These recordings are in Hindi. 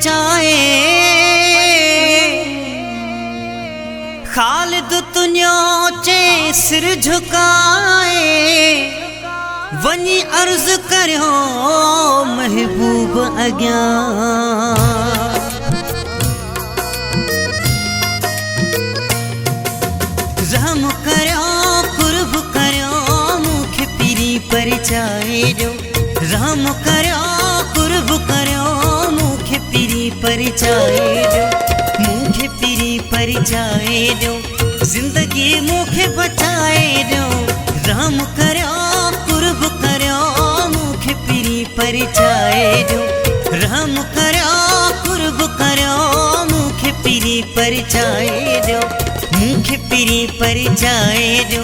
बचाए खालिद तुन्यो चे सिर झुकाए वनी अर्ज करो महबूब अग्या रहम करो कुर्ब करो मुख पीरी परिचाए जो रहम करो कुर्ब करो मुख पीरी परिचाए जो मुख पीरी परिचाए जो जिंदगी मुख बचाए जो रहम करो कुर्ब करो मुख पीरी परिचाए जो रहम करो कुर्ब करो मुख पीरी परिचाए जो मुख पीरी परिचाए जो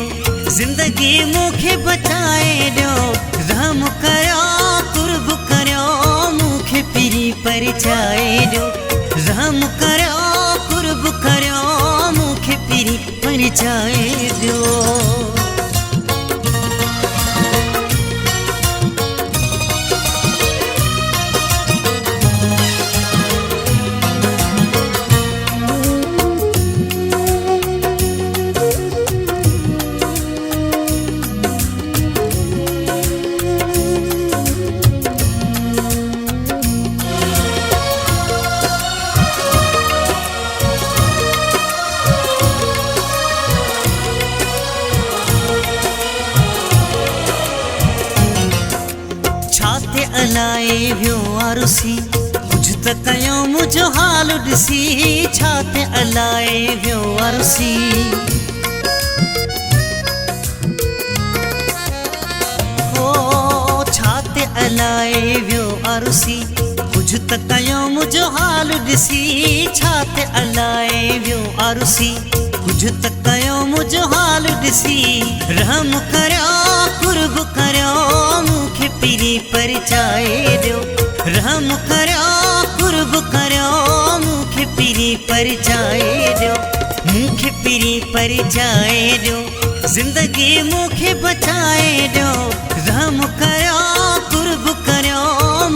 जिंदगी मुख बचाए जो रहम करो कुर्ब करो मुख पीरी परिचाए जो रहम करो कुर्ब करो मुख पीरी परिचाए जो अलाए व्यो आरुसी कुछ त कयो मुझो हाल ॾिसी छाते अलाए व्यो आरुसी हो छाते अलाए व्यो आरुसी कुछ त कयो मुझो हाल ॾिसी छाते अलाए व्यो आरुसी कुछ त कयो मुझो हाल ॾिसी रहम करो कुर्ब करो मुख पीरी परिचाए जो रहम करो कुर्ब करो मुख पीरी परिचाए जो मुख पीरी परिचाए जो जिंदगी मुख बचाए जो रहम करो कुर्ब करो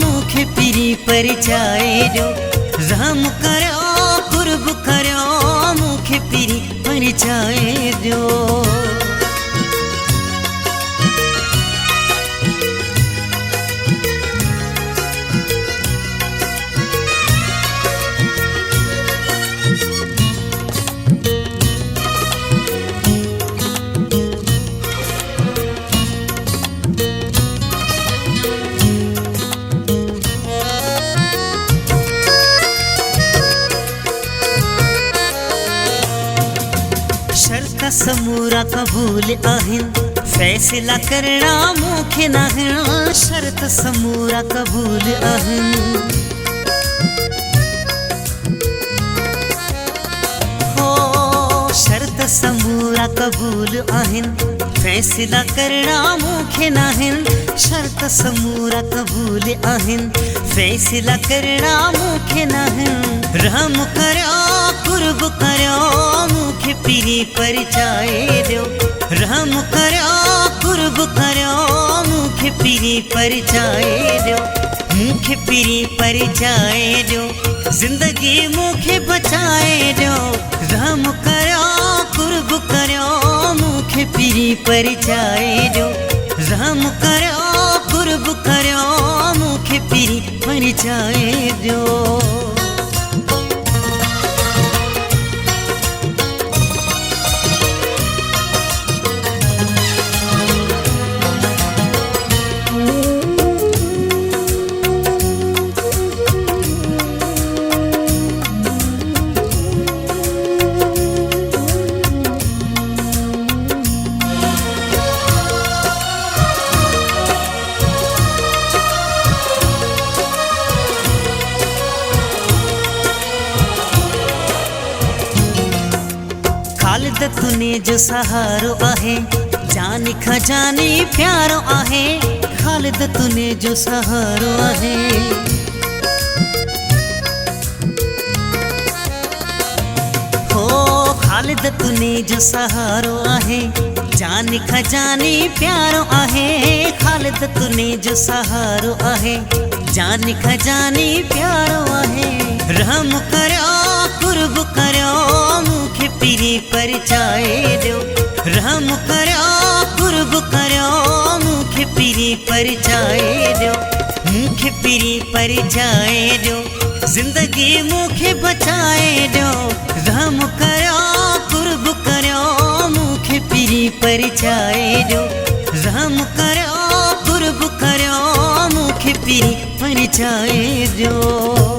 मुख पीरी परिचाए जो रहम करो कुर्ब करो मुख पीरी परिचाए जो शर्त समूरा कबूल आहिन फैसला करना मुखे नाहिन शर्त समूरा कबूल आहिन हो शर्त समूरा कबूल आहिन फैसला करना मुखे नाहिन शर्त समूरा कबूल आहिन फैसला करना मुखे नाहिन रहम करो कुर्ब करो मुख पीरी परिचाए जो रहम करो कुर्ब करो मुख पीरी परिचाए जो मुख पीरी परिचाए जो जिंदगी मुख बचाए जो रहम करो कुर्ब करो मुख पीरी परिचाए जो रहम करो कुर्ब करो मुख पीरी परिचाए जो खालिद तूने जो सहारो आहे जान खजानी प्यारो आहे खालिद तूने जो सहारो आहे हो खालिद तूने जो सहारो आहे जान खजानी प्यारो आहे खालिद तूने जो सहारो आहे जान खजानी प्यारो आहे रहम करो कुर्ब करो मुखे पीरी परिचाए दो रहम करो कुर्ब करो मुखे पीरी परिचाए दो मुखे पीरी परिचाए दो जिंदगी मुखे बचाए दो रहम करो कुर्ब करो मुखे पीरी परिचाए दो रहम करो कुर्ब करो मुखे पीरी परिचाए दो।